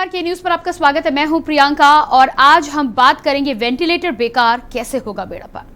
नमस्कार, के न्यूज पर आपका स्वागत है। मैं हूं प्रियंका और आज हम बात करेंगे वेंटिलेटर बेकार कैसे होगा बेड़ा पार।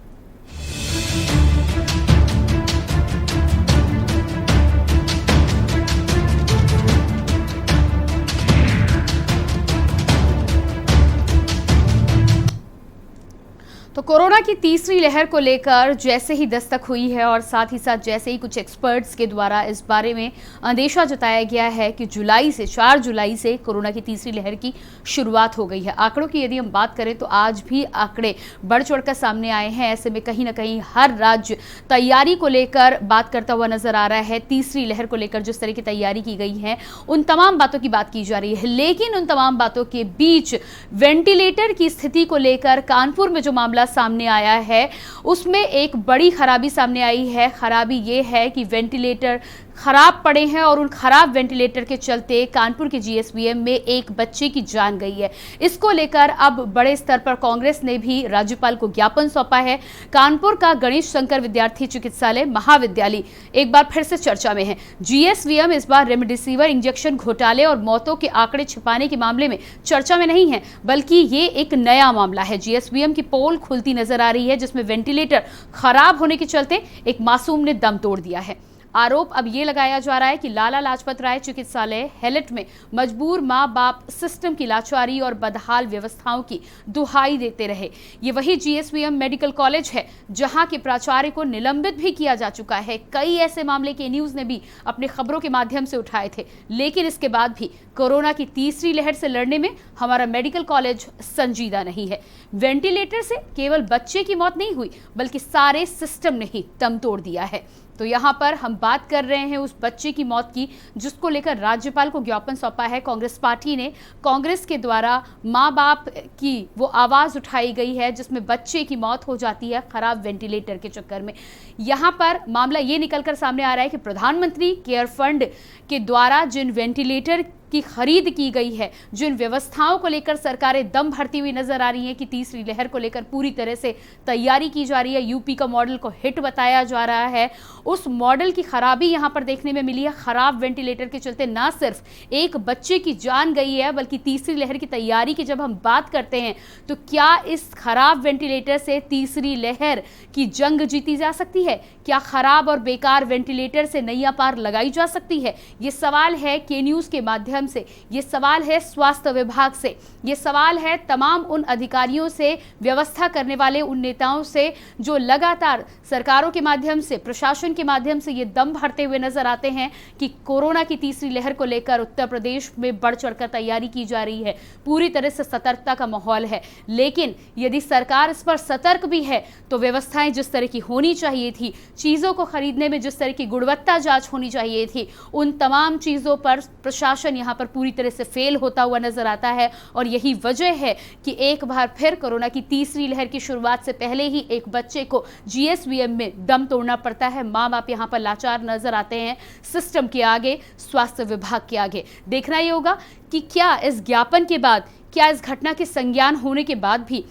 तो कोरोना की तीसरी लहर को लेकर जैसे ही दस्तक हुई है और साथ ही साथ जैसे ही कुछ एक्सपर्ट्स के द्वारा इस बारे में अंदेशा जताया गया है कि 4 जुलाई से कोरोना की तीसरी लहर की शुरुआत हो गई है। आंकड़ों की यदि हम बात करें तो आज भी आंकड़े बढ़ चढ़कर सामने आए हैं। ऐसे में कहीं ना कहीं हर राज्य तैयारी को लेकर बात करता हुआ नजर आ रहा है। तीसरी लहर को लेकर जिस तरह की तैयारी की गई है उन तमाम बातों की बात की जा रही है, लेकिन उन तमाम बातों के बीच वेंटिलेटर की स्थिति को लेकर कानपुर में जो मामला सामने आया है उसमें एक बड़ी खराबी सामने आई है। खराबी ये है कि वेंटिलेटर खराब पड़े हैं और उन खराब वेंटिलेटर के चलते कानपुर के जीएसवीएम में एक बच्चे की जान गई है। इसको लेकर अब बड़े स्तर पर कांग्रेस ने भी राज्यपाल को ज्ञापन सौंपा है। कानपुर का गणेश शंकर विद्यार्थी चिकित्सालय महाविद्यालय एक बार फिर से चर्चा में है। जीएसवीएम इस बार रेमडेसिविर इंजेक्शन घोटाले और मौतों के आंकड़े छिपाने के मामले में चर्चा में नहीं है, बल्कि ये एक नया मामला है। जीएसवीएम की पोल खुलती नजर आ रही है जिसमें वेंटिलेटर खराब होने के चलते एक मासूम ने दम तोड़ दिया है। आरोप अब ये लगाया जा रहा है कि लाला लाजपत राय चिकित्सालय हैलेट में मजबूर मां बाप सिस्टम की लाचारी और बदहाल व्यवस्थाओं की दुहाई देते रहे। ये वही जीएसवीएम मेडिकल कॉलेज है जहां के प्राचार्य को निलंबित भी किया जा चुका है। कई ऐसे मामले के न्यूज ने भी अपने खबरों के माध्यम से उठाए थे, लेकिन इसके बाद भी कोरोना की तीसरी लहर से लड़ने में हमारा मेडिकल कॉलेज संजीदा नहीं है। वेंटिलेटर से केवल बच्चे की मौत नहीं हुई, बल्कि सारे सिस्टम ने ही दम तोड़ दिया है। तो यहाँ पर हम बात कर रहे हैं उस बच्चे की मौत की जिसको लेकर राज्यपाल को ज्ञापन सौंपा है कांग्रेस पार्टी ने। कांग्रेस के द्वारा माँ बाप की वो आवाज़ उठाई गई है जिसमें बच्चे की मौत हो जाती है खराब वेंटिलेटर के चक्कर में। यहाँ पर मामला ये निकलकर सामने आ रहा है कि प्रधानमंत्री केयर फंड के द्वारा जिन वेंटिलेटर की खरीद की गई है, जिन व्यवस्थाओं को लेकर सरकारें दम भरती हुई नजर आ रही हैं कि तीसरी लहर को लेकर पूरी तरह से तैयारी की जा रही है, यूपी का मॉडल को हिट बताया जा रहा है, उस मॉडल की खराबी यहां पर देखने में मिली है। खराब वेंटिलेटर के चलते ना सिर्फ एक बच्चे की जान गई है, बल्कि तीसरी लहर की तैयारी की जब हम बात करते हैं तो क्या इस खराब वेंटिलेटर से तीसरी लहर की जंग जीती जा सकती है? क्या खराब और बेकार वेंटिलेटर से नैया पार लगाई जा सकती है? ये सवाल है के न्यूज के माध्यम से, ये सवाल है स्वास्थ्य विभाग से, ये सवाल है तमाम उन अधिकारियों से, व्यवस्था करने वाले उन नेताओं से जो लगातार सरकारों के माध्यम से, प्रशासन के माध्यम से ये दम भरते हुए नजर आते हैं कि कोरोना की तीसरी लहर को लेकर उत्तर प्रदेश में बढ़ चढ़कर तैयारी की जा रही है। पूरी तरह से सतर्कता का माहौल है, लेकिन यदि सरकार इस पर सतर्क भी है तो व्यवस्थाएं जिस तरह की होनी चाहिए थी, चीजों को खरीदने में जिस तरह की गुणवत्ता जांच होनी चाहिए थी, उन तमाम चीजों पर प्रशासन यहां पर पूरी तरह से फेल होता हुआ नजर आता है। और यही वजह है कि एक बार फिर कोरोना की तीसरी लहर की शुरुआत से पहले ही एक बच्चे को जीएसवीएम में दम तोड़ना पड़ता है। मां बाप यहां पर लाचार नजर आते हैं सिस्टम के आगे, स्वास्थ्य विभाग के आगे। देखना ये होगा कि क्या इस ज्ञापन के बाद, क्या इस घटना के संज्ञान होने के बाद भी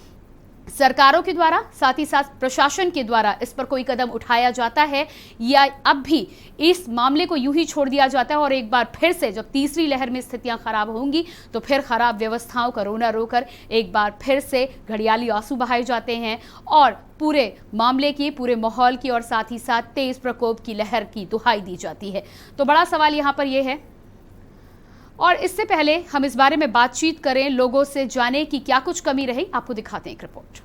सरकारों के द्वारा, साथ ही साथ प्रशासन के द्वारा इस पर कोई कदम उठाया जाता है, या अब भी इस मामले को यूं ही छोड़ दिया जाता है और एक बार फिर से जब तीसरी लहर में स्थितियां खराब होंगी तो फिर खराब व्यवस्थाओं का रोना रोकर एक बार फिर से घड़ियाली आंसू बहाए जाते हैं और पूरे मामले की, पूरे माहौल की और साथ ही साथ तेज प्रकोप की लहर की दुहाई दी जाती है। तो बड़ा सवाल यहाँ पर यह है, और इससे पहले हम इस बारे में बातचीत करें, लोगों से जाने कि क्या कुछ कमी रही, आपको दिखाते हैं एक रिपोर्ट।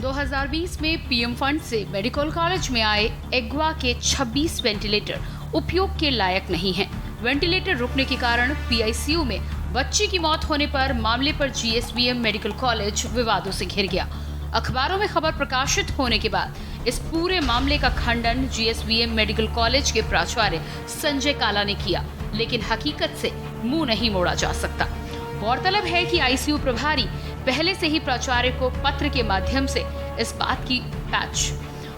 दो 2020 में पीएम फंड से मेडिकल कॉलेज में आए एग्वा के 26 वेंटिलेटर उपयोग के लायक नहीं हैं। वेंटिलेटर रुकने के कारण पीआईसीयू में बच्ची की मौत होने पर मामले पर जीएसवीएम मेडिकल कॉलेज विवादों से घिर गया। अखबारों में खबर प्रकाशित होने के बाद इस पूरे मामले का खंडन जीएसवीएम मेडिकल कॉलेज के प्राचार्य संजय काला ने किया, लेकिन हकीकत से मुंह नहीं मोड़ा जा सकता। गौरतलब है कि आईसीयू प्रभारी पहले से ही प्राचार्य को पत्र के माध्यम से इस बात की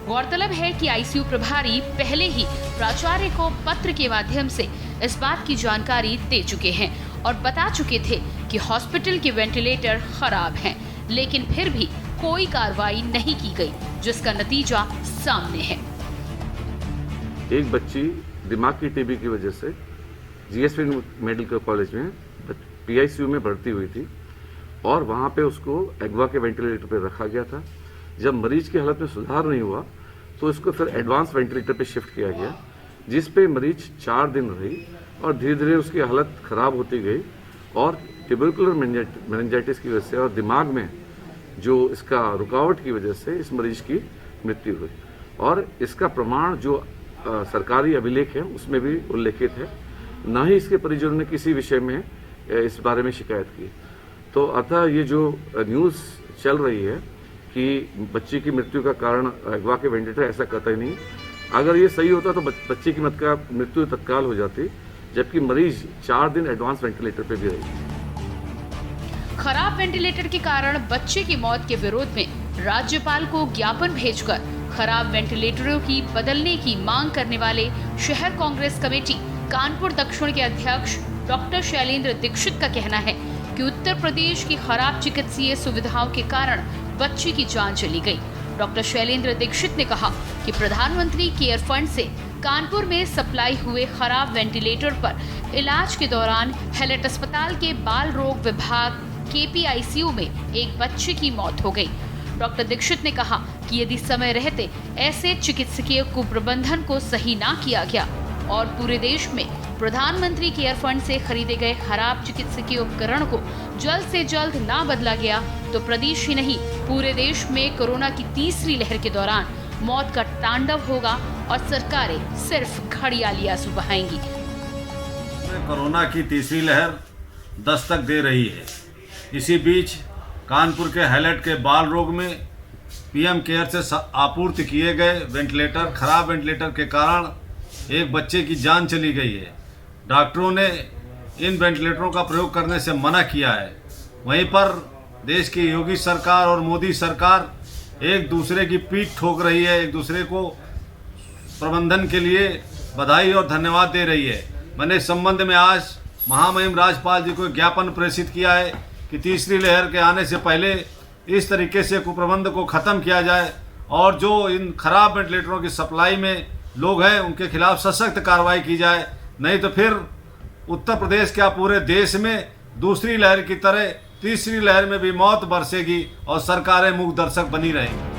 गौरतलब है कि आईसीयू प्रभारी पहले ही प्राचार्य को पत्र के माध्यम से इस बात की जानकारी दे चुके हैं और बता चुके थे कि हॉस्पिटल के वेंटिलेटर खराब हैं, लेकिन फिर भी कोई कार्रवाई नहीं की गई। जिसका नतीजा सामने है। एक बच्ची दिमाग की टीबी की वजह से जीएसवी मेडिकल कॉलेज में पीआईसीयू में भर्ती हुई थी और वहाँ पे उसको एग्वा के वेंटिलेटर पे रखा गया था। जब मरीज की हालत में सुधार नहीं हुआ तो इसको फिर एडवांस वेंटिलेटर पे शिफ्ट किया गया, जिस पे मरीज 4 दिन रही और धीरे धीरे उसकी हालत खराब होती गई और ट्यूबरकुलर मेनिंजाइटिस की वजह से और दिमाग में जो इसका रुकावट की वजह से इस मरीज की मृत्यु हुई। और इसका प्रमाण जो सरकारी अभिलेख है उसमें भी उल्लेखित है, न ही इसके परिजनों ने किसी विषय में इस बारे में शिकायत की। तो अतः ये जो न्यूज़ चल रही है कि बच्ची की मृत्यु का कारण अगवा के वेंटिलेटर, ऐसा कतई नहीं। अगर ये सही होता तो बच्ची की मृत्यु तत्काल हो जाती, जबकि मरीज 4 दिन एडवांस वेंटिलेटर पे भी रही। खराब वेंटिलेटर के कारण बच्चे की मौत के विरोध में राज्यपाल को ज्ञापन भेजकर खराब वेंटिलेटरों की बदलने की मांग करने वाले शहर कांग्रेस कमेटी कानपुर दक्षिण के अध्यक्ष डॉक्टर शैलेंद्र दीक्षित का कहना है कि उत्तर प्रदेश की खराब चिकित्सीय सुविधाओं के कारण बच्ची की जान चली गई। डॉक्टर शैलेंद्र दीक्षित ने कहा कि प्रधानमंत्री केयर फंड से कानपुर में सप्लाई हुए खराब वेंटिलेटर पर इलाज के दौरान हैलेट अस्पताल के बाल रोग विभाग केपीआईसीयू में एक बच्चे की मौत हो गई। डॉक्टर दीक्षित ने कहा कि यदि समय रहते ऐसे चिकित्सकीय कुप्रबंधन को सही ना किया गया और पूरे देश में प्रधानमंत्री केयर फंड से खरीदे गए खराब चिकित्सकीय उपकरण को जल्द से जल्द ना बदला गया तो प्रदेश ही नहीं पूरे देश में कोरोना की तीसरी लहर के दौरान मौत का तांडव होगा और सरकारें सिर्फ घड़ियाली आंसू बहाएंगी। कोरोना की तीसरी लहर दस्तक दे रही है। इसी बीच कानपुर के हैलेट के बाल रोग में पीएम केयर से आपूर्ति किए गए वेंटिलेटर, खराब वेंटिलेटर के कारण एक बच्चे की जान चली गई है। डॉक्टरों ने इन वेंटिलेटरों का प्रयोग करने से मना किया है। वहीं पर देश की योगी सरकार और मोदी सरकार एक दूसरे की पीठ ठोक रही है, एक दूसरे को प्रबंधन के लिए बधाई और धन्यवाद दे रही है। मैंने इस संबंध में आज महामहिम राज्यपाल जी को ज्ञापन प्रेषित किया है कि तीसरी लहर के आने से पहले इस तरीके से कुप्रबंध को ख़त्म किया जाए और जो इन खराब वेंटिलेटरों की सप्लाई में लोग हैं उनके खिलाफ सशक्त कार्रवाई की जाए। नहीं तो फिर उत्तर प्रदेश क्या पूरे देश में दूसरी लहर की तरह तीसरी लहर में भी मौत बरसेगी और सरकारें मूक दर्शक बनी रहेंगी।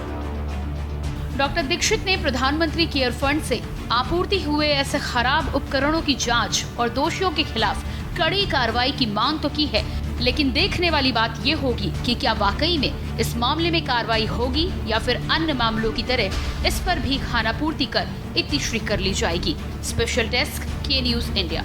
डॉक्टर दीक्षित ने प्रधानमंत्री केयर फंड से आपूर्ति हुए ऐसे खराब उपकरणों की जांच और दोषियों के खिलाफ कड़ी कार्रवाई की मांग तो की है, लेकिन देखने वाली बात ये होगी कि क्या वाकई में इस मामले में कार्रवाई होगी या फिर अन्य मामलों की तरह इस पर भी खानापूर्ति कर इतिश्री कर ली जाएगी। स्पेशल डेस्क के न्यूज़ इंडिया।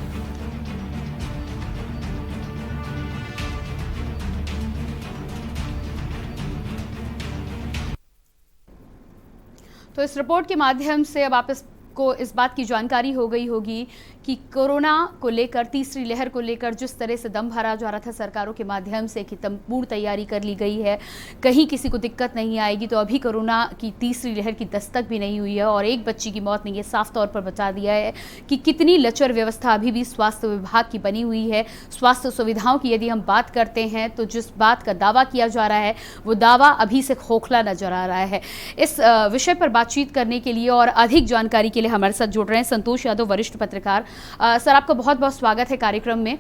तो इस रिपोर्ट के माध्यम से अब आप को इस बात की जानकारी हो गई होगी कि कोरोना को लेकर, तीसरी लहर को लेकर जिस तरह से दम भरा जा रहा था सरकारों के माध्यम से कि पूर्ण तैयारी कर ली गई है, कहीं किसी को दिक्कत नहीं आएगी, तो अभी कोरोना की तीसरी लहर की दस्तक भी नहीं हुई है और एक बच्ची की मौत ने ये साफ तौर पर बता दिया है कि कितनी लचर व्यवस्था अभी भी स्वास्थ्य विभाग की बनी हुई है। स्वास्थ्य सुविधाओं की यदि हम बात करते हैं तो जिस बात का दावा किया जा रहा है वो दावा अभी से खोखला नजर आ रहा है। इस विषय पर बातचीत करने के लिए और अधिक जानकारी के लिए हमारे साथ जुड़ रहे हैं संतोष यादव, वरिष्ठ पत्रकार। सर, आपका बहुत बहुत स्वागत है कार्यक्रम में।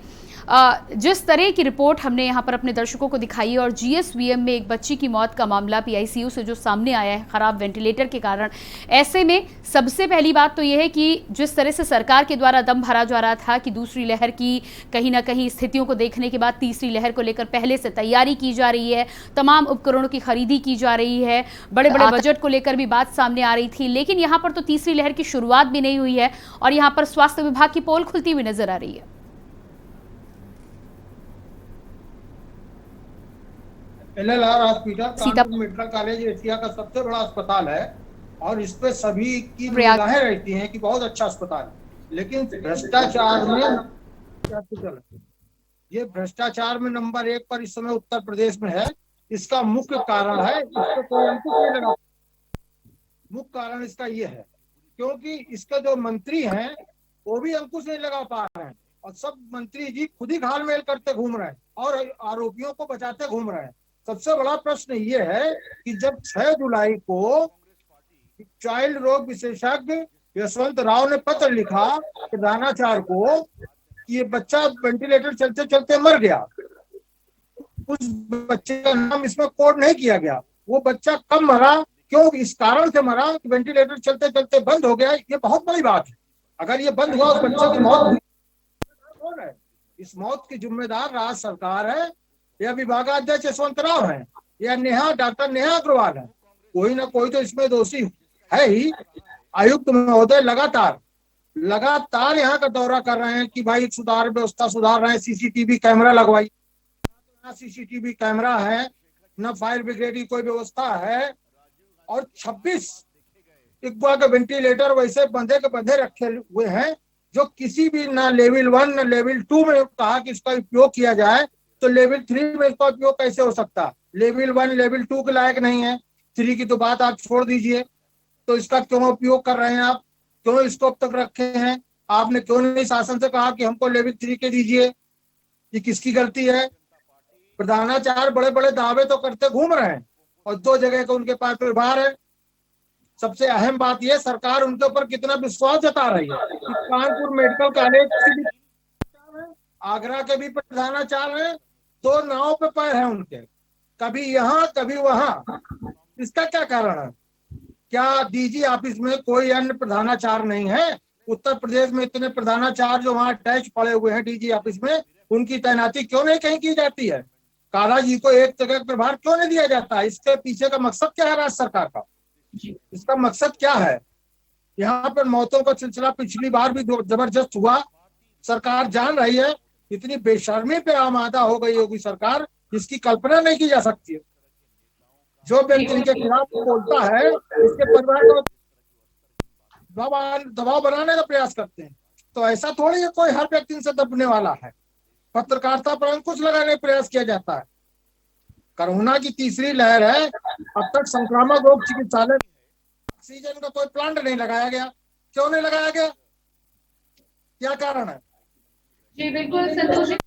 जिस तरह की रिपोर्ट हमने यहाँ पर अपने दर्शकों को दिखाई और जीएसवीएम में एक बच्ची की मौत का मामला पीआईसीयू से जो सामने आया है खराब वेंटिलेटर के कारण, ऐसे में सबसे पहली बात तो यह है कि जिस तरह से सरकार के द्वारा दम भरा जा रहा था कि दूसरी लहर की कहीं ना कहीं स्थितियों को देखने के बाद तीसरी लहर को लेकर पहले से तैयारी की जा रही है, तमाम उपकरणों की खरीदी की जा रही है, बड़े बड़े बजट को लेकर भी बात सामने आ रही थी, लेकिन यहाँ पर तो तीसरी लहर की शुरुआत भी नहीं हुई है और यहाँ पर स्वास्थ्य विभाग की पोल खुलती हुई नजर आ रही है। LLR hospital Kanpur medical college Asia का सबसे बड़ा अस्पताल है और इस पे सभी की निगाहें रहती हैं कि बहुत अच्छा अस्पताल है, लेकिन भ्रष्टाचार में ये भ्रष्टाचार में नंबर 1 पर इस समय उत्तर प्रदेश में है। इसका मुख्य कारण है, इसको कोई अंकुश नहीं लगा। मुख्य कारण इसका ये है क्योंकि इसके जो मंत्री हैं वो भी अंकुश नहीं लगा पा रहे हैं और सब मंत्री जी खुद ही घालमेल करते घूम रहे हैं और आरोपियों को बचाते घूम रहे हैं। सबसे बड़ा प्रश्न ये है कि जब 6 जुलाई को चाइल्ड रोग विशेषज्ञ यशवंत राव ने पत्र लिखा प्रधानाचार्य को कि ये बच्चा वेंटिलेटर चलते चलते मर गया। उस बच्चे का नाम इसमें कोड नहीं किया गया। वो बच्चा कब मरा, क्यों, इस कारण से मरा कि वेंटिलेटर चलते चलते बंद हो गया। ये बहुत बड़ी बात है। अगर ये बंद हुआ, उस बच्चे की मौत हुई, कौन है? इस मौत की जिम्मेदार राज्य सरकार है या विभागाध्यक्ष यशवंत राव है या डॉक्टर नेहा अग्रवाल है। कोई ना कोई तो इसमें दोषी है ही। आयुक्त महोदय लगातार यहाँ का दौरा कर रहे हैं कि भाई व्यवस्था सुधार रहे हैं, सीसीटीवी कैमरा लगवाई। सीसीटीवी कैमरा है, न फायर ब्रिगेड की कोई व्यवस्था है, और 26 इक्वा के वेंटिलेटर वैसे बंधे के बंधे रखे हुए हैं जो किसी भी ना लेवल 1 न लेवल 2 में कहा कि इसका उपयोग किया जाए, तो लेवल 3 में इसका उपयोग कैसे हो सकता? लेवल 1 लेवल 2 के लायक नहीं है। 3 की तो बात आप छोड़ दीजिए। तो इसका क्यों उपयोग कर रहे हैं आप? क्यों इसको अब तक रखे हैं? आपने क्यों नहीं शासन से कहा कि हमको लेवल 3 के दीजिए? ये किसकी गलती है? प्रधानाचार्य बड़े बड़े दावे तो करते घूम रहे हैं और 2 जगह का उनके पास प्रभार है। सबसे अहम बात यह, सरकार उनके ऊपर कितना विश्वास जता रही है कि कानपुर मेडिकल कॉलेज के भी, आगरा के भी प्रधानाचार्य हैं, 2 नाव पे पैर हैं उनके, कभी यहाँ कभी वहां। इसका क्या कारण है? क्या डीजी ऑफिस में कोई अन्य प्रधानाचार्य नहीं है? उत्तर प्रदेश में इतने प्रधानाचार्य जो वहां अटैच पड़े हुए हैं डीजी ऑफिस में, उनकी तैनाती क्यों नहीं कहीं की जाती है? काला जी को एक जगह प्रभार क्यों नहीं दिया जाता? इसके पीछे का मकसद क्या है राज्य सरकार का? इसका मकसद क्या है? यहाँ पर मौतों का सिलसिला पिछली बार भी जबरदस्त हुआ। सरकार जान रही है, इतनी बेशर्मी पे आमादा हो गई होगी सरकार, इसकी कल्पना नहीं की जा सकती है। जो व्यक्ति इनके खिलाफ बोलता है, इसके परिवार को दबाव बनाने का प्रयास करते हैं। तो ऐसा थोड़ी है कोई हर व्यक्ति इनसे दबने वाला है। पत्रकारिता पर अंकुश लगाने का प्रयास किया जाता है। कोरोना की तीसरी लहर है, अब तक संक्रामक रोग चिकित्सालय ऑक्सीजन का कोई प्लांट नहीं लगाया गया। क्यों नहीं लगाया गया? क्या कारण है? जी बिल्कुल संतोष,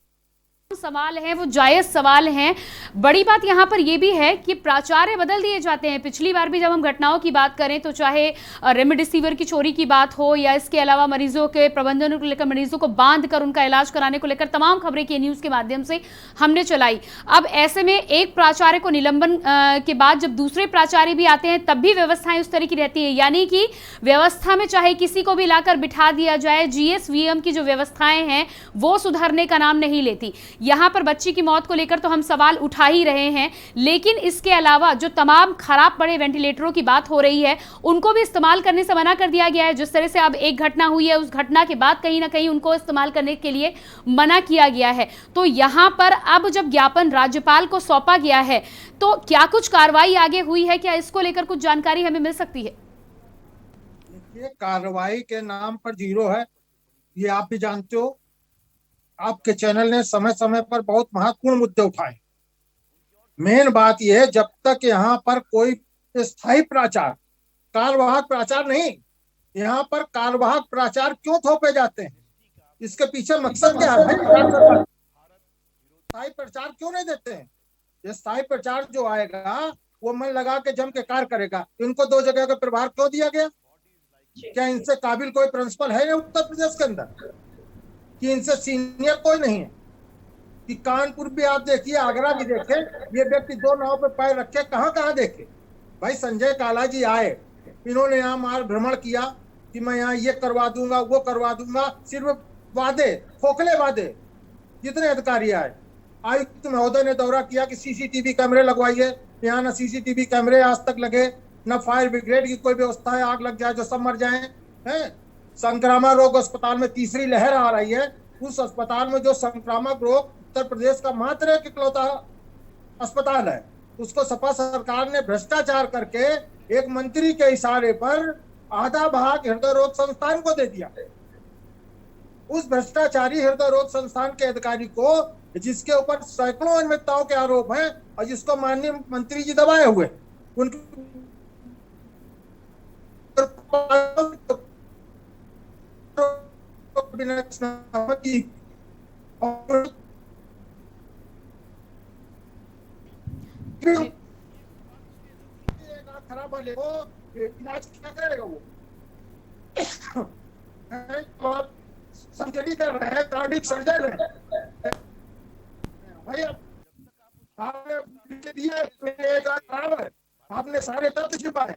सवाल है वो जायज सवाल हैं। बड़ी बात यहाँ पर यह भी है कि प्राचार्य बदल दिए जाते हैं। पिछली बार भी जब हम घटनाओं की बात करें तो चाहे रेमडेसिविर की चोरी की बात हो या इसके अलावा मरीजों के प्रबंधन को लेकर, मरीजों को बांध कर उनका इलाज कराने को लेकर तमाम खबरें के न्यूज के माध्यम से हमने चलाई। अब ऐसे में एक प्राचार्य को निलंबन के बाद जब दूसरे प्राचार्य भी आते हैं तब भी व्यवस्थाएं उस तरह की रहती है, यानी कि व्यवस्था में चाहे किसी को भी लाकर बिठा दिया जाए, जीएसवीएम की जो व्यवस्थाएं हैं वो सुधरने का नाम नहीं लेती। यहां पर बच्ची की मौत को लेकर तो हम सवाल उठा ही रहे हैं, लेकिन इसके अलावा जो तमाम खराब पड़े वेंटिलेटरों की बात हो रही है उनको भी इस्तेमाल करने से मना कर दिया गया है। जिस तरह से अब एक घटना हुई है, उस घटना के बाद कहीं ना कहीं उनको इस्तेमाल करने के लिए मना किया गया है। तो यहां पर अब जब ज्ञापन राज्यपाल को सौंपा गया है तो क्या कुछ कार्रवाई आगे हुई है? क्या इसको लेकर कुछ जानकारी हमें मिल सकती है? देखिए, कार्रवाई के नाम पर जीरो है, ये आप भी जानते हो। आपके चैनल ने समय समय पर बहुत महत्वपूर्ण मुद्दे उठाए। मेन बात यह है, जब तक यहाँ पर कोई स्थायी प्राचार्य, कार्यवाहक प्राचार्य नहीं, यहाँ पर कार्यवाहक प्राचार्य क्यों थोपे जाते हैं? इसके पीछे मकसद क्या है? स्थायी प्रचार क्यों नहीं देते हैं? ये स्थायी प्रचार जो आएगा वो मन लगा के जम के कार्य करेगा। इनको 2 जगह का प्रभार क्यों दिया गया? क्या इनसे काबिल कोई प्रिंसिपल है उत्तर प्रदेश के अंदर? कि इनसे सीनियर कोई नहीं है? कि कानपुर भी आप देखिए, आगरा भी देखे, ये व्यक्ति 2 नाव पे पैर रखे, कहाँ कहाँ देखे। भाई संजय काला जी आए, इन्होंने यहाँ मार भ्रमण किया कि मैं यहाँ ये करवा दूंगा, वो करवा दूंगा, सिर्फ वादे, खोखले वादे। जितने अधिकारी आए, आयुक्त महोदय ने दौरा किया कि सीसीटीवी कैमरे लगवाइए। यहाँ न सीसीटीवी कैमरे आज तक लगे, न फायर ब्रिगेड की कोई व्यवस्था है, आग लग जाए जो सब मर जाए हैं। संक्रामक रोग अस्पताल में तीसरी लहर आ रही है, उस अस्पताल में जो संक्रामक रोग उत्तर प्रदेश का मात्र एक इकलौता अस्पताल है, उसको सपा सरकार ने भ्रष्टाचार करके एक मंत्री के इशारे पर आधा भाग हृदय रोग संस्थान को दे दिया। उस भ्रष्टाचारी हृदय रोग संस्थान के अधिकारी को, जिसके ऊपर सैकड़ों अनियमितताओं के आरोप हैं और जिसको माननीय मंत्री जी दबाए हुए, उनकी खराब वाले को इलाज क्या करेगा वो? और सर्जरी कर रहे हैं, कार्डिक सर्जन है भाई। आपने दिए है, आपने सारे तथ्य छिपाए।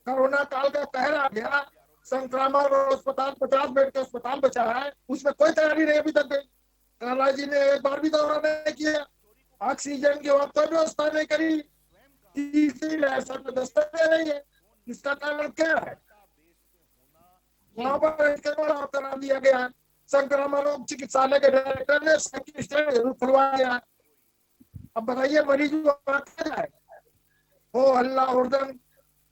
कोरोना काल का कहर आ गया, संक्रमण और अस्पताल 50 बेड का अस्पताल बचा है, उसमें कोई तैयारी नहीं अभी तक। काला जी ने एक बार भी दौरा नहीं किया, ऑक्सीजन की वहां कोई व्यवस्था नहीं करी, तीसरी लहर सर पे दस्तक दे रही है। इसका कारण क्या है? वहां पर करा दिया गया। संक्रमण रोग चिकित्सालय के डायरेक्टर ने खुलवा दिया। अब बताइए मरीज क्या है? हो हल्ला हुड़दंग,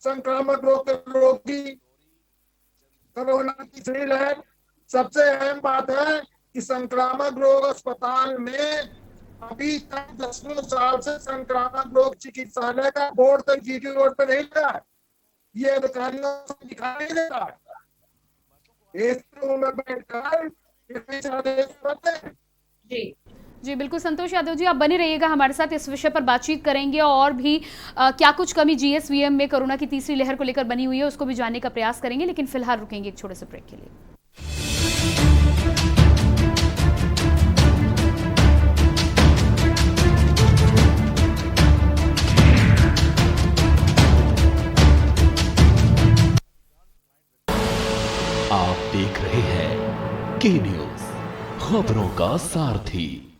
संक्रामक रोग के रोगी, कोरोना की तीसरी लहर। सबसे अहम बात है कि संक्रामक रोग अस्पताल में अभी तक 10 साल से संक्रामक रोग चिकित्सालय का बोर्ड तक जीटी रोड पे नहीं लगा है। ये अधिकारियों को दिखाई नहीं देता है। इस रूम में बैठकर जी बिल्कुल संतोष यादव जी, आप बने रहिएगा हमारे साथ, इस विषय पर बातचीत करेंगे और भी क्या कुछ कमी जीएसवीएम में कोरोना की तीसरी लहर को लेकर बनी हुई है उसको भी जानने का प्रयास करेंगे, लेकिन फिलहाल रुकेंगे एक छोटे से ब्रेक के लिए। आप देख रहे हैं के न्यूज, खबरों का सारथी।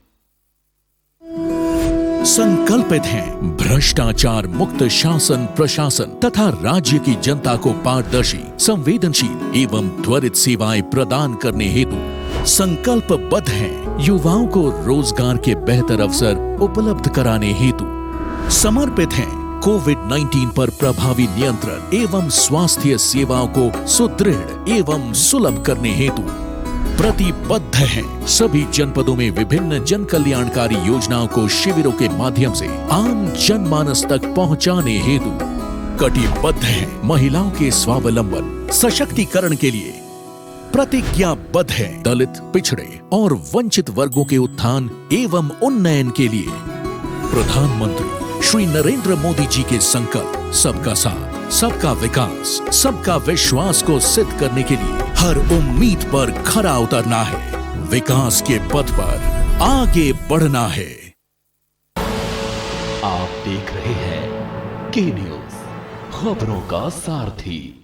संकल्पित हैं भ्रष्टाचार मुक्त शासन प्रशासन तथा राज्य की जनता को पारदर्शी, संवेदनशील एवं त्वरित सेवाएं प्रदान करने हेतु संकल्पबद्ध हैं। युवाओं को रोजगार के बेहतर अवसर उपलब्ध कराने हेतु समर्पित हैं। कोविड-19 पर प्रभावी नियंत्रण एवं स्वास्थ्य सेवाओं को सुदृढ़ एवं सुलभ करने हेतु प्रतिबद्ध हैं। सभी जनपदों में विभिन्न जन कल्याणकारी योजनाओं को शिविरों के माध्यम से आम जनमानस तक पहुंचाने हेतु कटिबद्ध हैं। महिलाओं के स्वावलंबन सशक्तिकरण के लिए प्रतिज्ञाबद्ध है। दलित, पिछड़े और वंचित वर्गों के उत्थान एवं उन्नयन के लिए प्रधानमंत्री श्री नरेंद्र मोदी जी के संकल्प सबका साथ, सबका विकास, सबका विश्वास को सिद्ध करने के लिए हर उम्मीद पर खरा उतरना है। विकास के पथ पर आगे बढ़ना है। आप देख रहे हैं के न्यूज, खबरों का सारथी।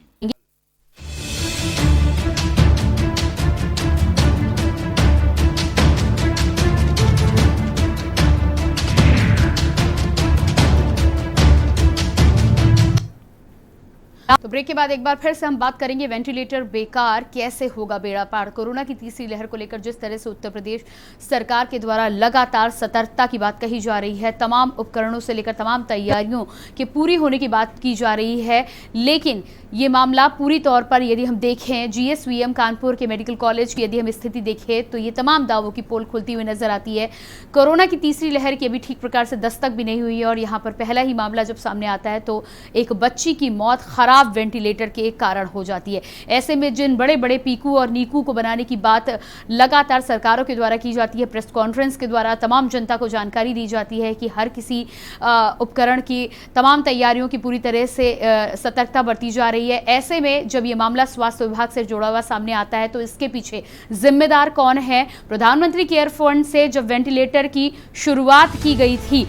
तो ब्रेक के बाद एक बार फिर से हम बात करेंगे वेंटिलेटर बेकार, कैसे होगा बेड़ा पार। कोरोना की तीसरी लहर को लेकर जिस तरह से उत्तर प्रदेश सरकार के द्वारा लगातार सतर्कता की बात कही जा रही है, तमाम उपकरणों से लेकर तमाम तैयारियों के पूरी होने की बात की जा रही है, लेकिन ये मामला पूरी तौर पर यदि हम देखें जीएसवीएम कानपुर के मेडिकल कॉलेज की यदि हम स्थिति देखें तो ये तमाम दावों की पोल खुलती हुई नजर आती है। कोरोना की तीसरी लहर की अभी ठीक प्रकार से दस्तक भी नहीं हुई है और यहाँ पर पहला ही मामला जब सामने आता है तो एक बच्ची की मौत खराब वेंटिलेटर के एक कारण हो जाती है। ऐसे में जिन बड़े बड़े पीकू और नीकू को बनाने की बात लगातार सरकारों के द्वारा की जाती है, प्रेस कॉन्फ्रेंस के द्वारा तमाम जनता को जानकारी दी जाती है कि हर किसी उपकरण की तमाम तैयारियों की पूरी तरह से सतर्कता बरती जा रही है। ऐसे में जब ये मामला स्वास्थ्य विभाग से जुड़ा हुआ सामने आता है तो इसके पीछे जिम्मेदार कौन है? प्रधानमंत्री केयर फंड से जब वेंटिलेटर की शुरुआत की गई थी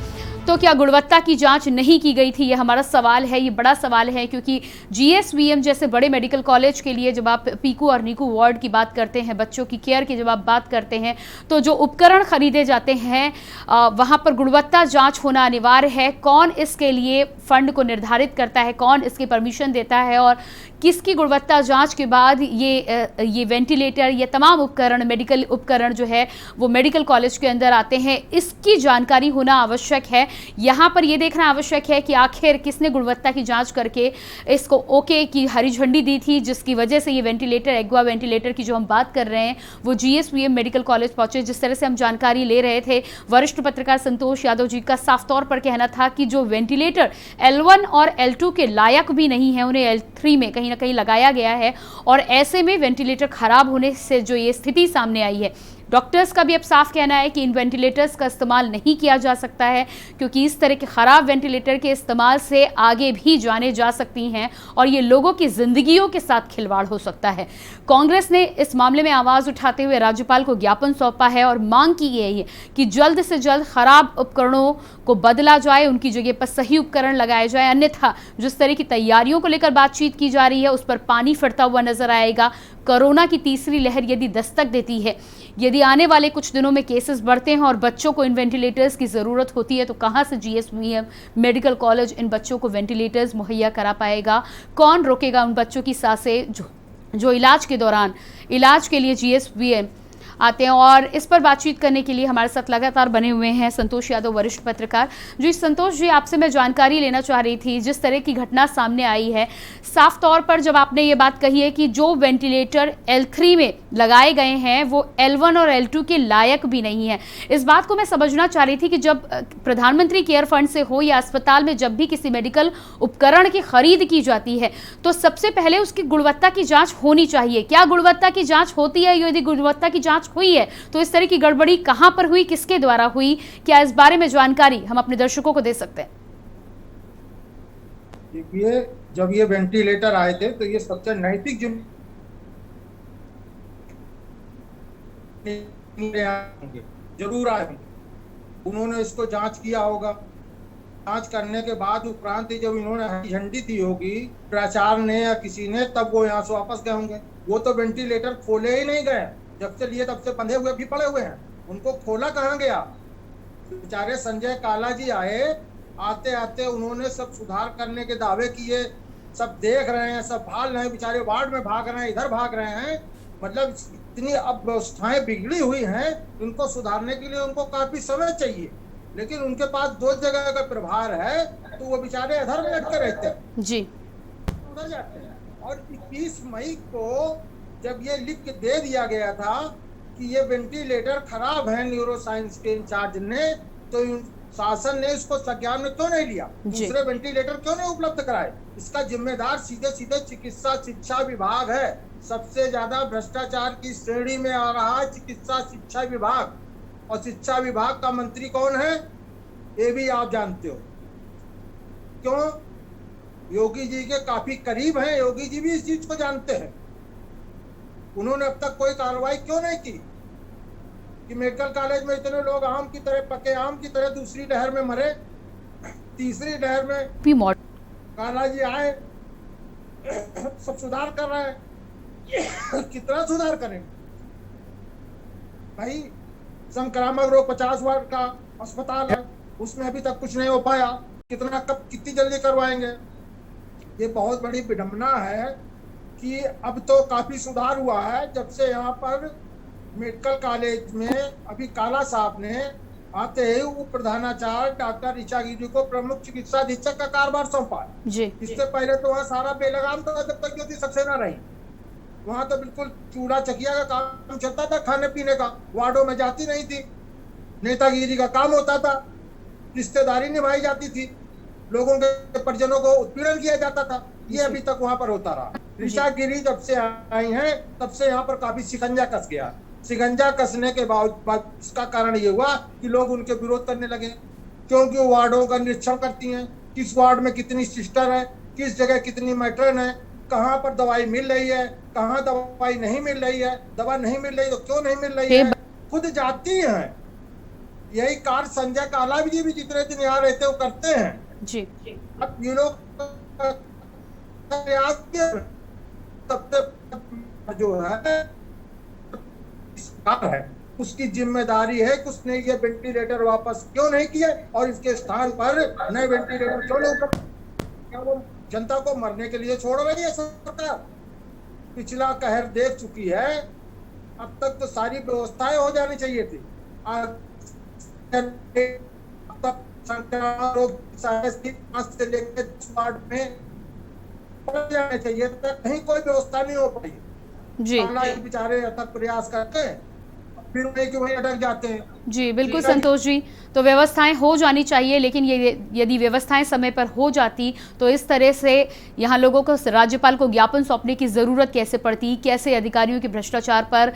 तो क्या गुणवत्ता की जांच नहीं की गई थी? ये हमारा सवाल है, ये बड़ा सवाल है, क्योंकि जीएसवीएम जैसे बड़े मेडिकल कॉलेज के लिए जब आप पीकू और नीकू वार्ड की बात करते हैं, बच्चों की केयर की जब आप बात करते हैं, तो जो उपकरण खरीदे जाते हैं वहां पर गुणवत्ता जांच होना अनिवार्य है। कौन इसके लिए फंड को निर्धारित करता है, कौन इसकी परमिशन देता है और किसकी गुणवत्ता जांच के बाद ये वेंटिलेटर, ये तमाम उपकरण, मेडिकल उपकरण जो है वो मेडिकल कॉलेज के अंदर आते हैं, इसकी जानकारी होना आवश्यक है। यहाँ पर ये देखना आवश्यक है कि आखिर किसने गुणवत्ता की जांच करके इसको ओके की हरी झंडी दी थी, जिसकी वजह से ये वेंटिलेटर, एग्वा वेंटिलेटर की जो हम बात कर रहे हैं वो जीएसवीएम मेडिकल कॉलेज पहुंचे। जिस तरह से हम जानकारी ले रहे थे, वरिष्ठ पत्रकार संतोष यादव जी का साफ तौर पर कहना था कि जो वेंटिलेटर L1 और L2 के लायक भी नहीं है, उन्हें L3 में कहीं ना कहीं लगाया गया है और ऐसे में वेंटिलेटर खराब होने से जो ये स्थिति सामने आई है, डॉक्टर्स का भी अब साफ कहना है कि इन वेंटिलेटर्स का इस्तेमाल नहीं किया जा सकता है, क्योंकि इस तरह के ख़राब वेंटिलेटर के इस्तेमाल से आगे भी जाने जा सकती हैं और ये लोगों की ज़िंदगियों के साथ खिलवाड़ हो सकता है। कांग्रेस ने इस मामले में आवाज़ उठाते हुए राज्यपाल को ज्ञापन सौंपा है और मांग की गई है कि जल्द से जल्द खराब उपकरणों को बदला जाए, उनकी जगह पर सही उपकरण लगाए जाए, अन्यथा जिस तरह की तैयारियों को लेकर बातचीत की जा रही है उस पर पानी फिरता हुआ नजर आएगा। कोरोना की तीसरी लहर यदि दस्तक देती है, यदि आने वाले कुछ दिनों में केसेस बढ़ते हैं और बच्चों को इन वेंटिलेटर्स की ज़रूरत होती है, तो कहां से जीएसवीएम मेडिकल कॉलेज इन बच्चों को वेंटिलेटर्स मुहैया करा पाएगा? कौन रोकेगा उन बच्चों की सांसें जो इलाज के दौरान इलाज के लिए जीएसवीएम आते हैं? और इस पर बातचीत करने के लिए हमारे साथ लगातार बने हुए हैं संतोष यादव, वरिष्ठ पत्रकार। जी संतोष जी, आपसे मैं जानकारी लेना चाह रही थी, जिस तरह की घटना सामने आई है, साफ तौर पर जब आपने ये बात कही है कि जो वेंटिलेटर L3 में लगाए गए हैं वो L1 और L2 के लायक भी नहीं है, इस बात को मैं समझना चाह रही थी कि जब प्रधानमंत्री केयर फंड से हो या अस्पताल में जब भी किसी मेडिकल उपकरण की खरीद की जाती है तो सबसे पहले उसकी गुणवत्ता की जाँच होनी चाहिए। क्या गुणवत्ता की जाँच होती है? यदि गुणवत्ता की जाँच हुई है तो इस तरह की गड़बड़ी कहां पर हुई, किसके द्वारा हुई? क्या इस बारे में जानकारी हम अपने दर्शकों को दे सकते हैं? देखिए, जब ये वेंटिलेटर आए थे तो ये सबसे नैतिक जरूर आए होंगे, उन्होंने इसको जांच किया होगा। जांच करने के बाद उपरांत जब इन्होंने हरी झंडी दी होगी प्राचार्य ने या किसी ने, तब वो यहाँ से वापस गए होंगे। वो तो वेंटिलेटर खोले ही नहीं गए, जब से लिए तब से बंधे हुए भी पड़े हुए हैं, उनको खोला कहाँ गया? बेचारे संजय काला जी आए, आते आते उन्होंने सब सुधार करने के दावे किए, सब देख रहे हैं, सब भाग रहे हैं, बेचारे वार्ड में भाग रहे हैं, इधर भाग रहे हैं। मतलब इतनी अब व्यवस्थाएं बिगड़ी हुई हैं, उनको सुधारने के लिए उनको काफी समय चाहिए, लेकिन उनके पास 2 जगह का प्रभार है तो वो बेचारे इधर में लटके रहते हैं जी, उधर जाते हैं। और 21 मई को जब ये लिख के दे दिया गया था कि ये वेंटिलेटर खराब है न्यूरो साइंस के इंचार्ज ने, तो शासन ने इसको संज्ञान में क्यों नहीं लिया? दूसरे वेंटिलेटर क्यों नहीं उपलब्ध कराए? इसका जिम्मेदार सीधे सीधे चिकित्सा शिक्षा विभाग है। सबसे ज्यादा भ्रष्टाचार की श्रेणी में आ रहा है चिकित्सा शिक्षा विभाग, और शिक्षा विभाग का मंत्री कौन है ये भी आप जानते हो। क्यों? योगी जी के काफी करीब हैं, योगी जी भी इस चीज को जानते हैं। उन्होंने अब तक कोई कार्रवाई क्यों नहीं की कि मेडिकल कॉलेज में इतने लोग आम की तरह, पके आम की तरह दूसरी लहर में मरे, तीसरी लहर में काला जी आए, सब सुधार कर रहे हैं। कितना सुधार करेंगे भाई? संक्रामक रोग 50 वार्ड का अस्पताल है, उसमें अभी तक कुछ नहीं हो पाया, कितना कब कितनी जल्दी करवाएंगे? ये बहुत बड़ी विडंबना है कि अब तो काफी सुधार हुआ है जब से यहाँ पर मेडिकल कॉलेज में अभी काला साहब ने आते ही उप प्रधानाचार्य डॉक्टर ऋचा गिरी को प्रमुख चिकित्सा अधीक्षक का कार्यभार सौंपा जी। इससे पहले तो वहाँ सारा बेलगाम था, जब तक ज्योति सक्सेना रही। वहाँ तो बिल्कुल चूल्हा चकिया का काम चलता था, खाने पीने का, वार्डों में जाती नहीं थी, नेतागिरी का काम होता था, रिश्तेदारी निभाई जाती थी, लोगों के परिजनों को उत्पीड़न किया जाता था। ये अभी तक वहाँ पर होता रहा। ऋचा गिरी जब से आई हैं तब से यहाँ पर काफी शिकंजा कस गया। शिकंजा कसने के बाद इसका कारण ये हुआ कि लोग उनके विरोध करने लगे, क्योंकि वो वार्डों का निरीक्षण करती हैं, किस वार्ड में कितनी सिस्टर है, किस जगह कितनी मैट्रन है, कहाँ पर दवाई मिल रही है, कहाँ दवाई नहीं मिल रही है, दवा नहीं मिल रही तो क्यों नहीं मिल रही है, खुद जाती हैं। यही कार्य संजय काला जी भी जितने दिन यहाँ रहते वो करते हैं जी। अब ये लोग जो है उसकी जिम्मेदारी है कि उसने ये वेंटिलेटर वापस क्यों नहीं किए और इसके स्थान पर नए वेंटिलेटर क्यों नहीं उपलब्ध? क्या वो जनता को मरने के लिए छोड़ रही है सरकार? पिछला कहर देख चुकी है, अब तक तो सारी व्यवस्थाएं हो जानी चाहिए थी। अब तक से लेकर वार्ड में जाने चाहिए, कहीं कोई व्यवस्था नहीं हो पाई जी। बेचारे अथक प्रयास करते हैं, फिर वही के वही अटक जाते हैं। जी बिल्कुल ठीक है। संतोष जी, तो व्यवस्थाएं हो जानी चाहिए, लेकिन ये यदि व्यवस्थाएं समय पर हो जाती तो इस तरह से यहाँ लोगों को राज्यपाल को ज्ञापन सौंपने की ज़रूरत कैसे पड़ती, कैसे अधिकारियों के भ्रष्टाचार पर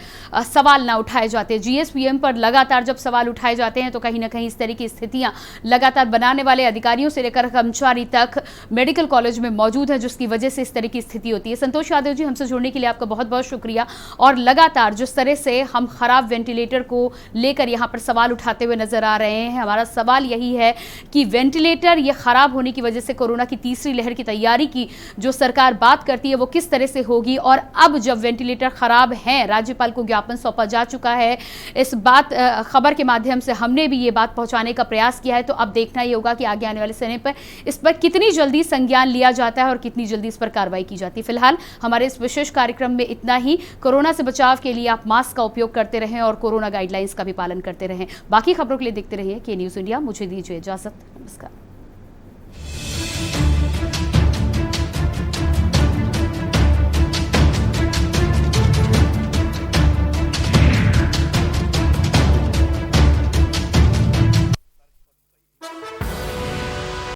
सवाल ना उठाए जाते। जीएसपीएम पर लगातार जब सवाल उठाए जाते हैं तो कहीं ना कहीं इस तरह की स्थितियाँ लगातार बनाने वाले अधिकारियों से लेकर कर्मचारी तक मेडिकल कॉलेज में मौजूद है, जिसकी वजह से इस तरह की स्थिति होती है। संतोष यादव जी, हमसे जुड़ने के लिए आपका बहुत बहुत शुक्रिया। और लगातार जिस तरह से हम खराब वेंटिलेटर को लेकर यहाँ पर सवाल उठाते हुए नजर आ रहे हैं, हमारा सवाल यही है कि वेंटिलेटर ये खराब होने की वजह से कोरोना की तीसरी लहर की तैयारी की जो सरकार बात करती है वो किस तरह से होगी। और अब जब वेंटिलेटर खराब हैं, राज्यपाल को ज्ञापन सौंपा जा चुका है, इस बात खबर के माध्यम से हमने भी ये बात पहुंचाने का प्रयास किया है, तो अब देखना ये होगा कि आगे आने वाले समय पर इस पर कितनी जल्दी संज्ञान लिया जाता है और कितनी जल्दी इस पर कार्रवाई की जाती है। फिलहाल हमारे इस विशेष कार्यक्रम में इतना ही। कोरोना से बचाव के लिए आप मास्क का उपयोग करते रहें और कोरोना गाइडलाइंस का भी पालन करते रहें। बाकी खबरों के लिए देखते रहिए के न्यूज़ इंडिया। मुझे दीजिए इजाजत। नमस्कार।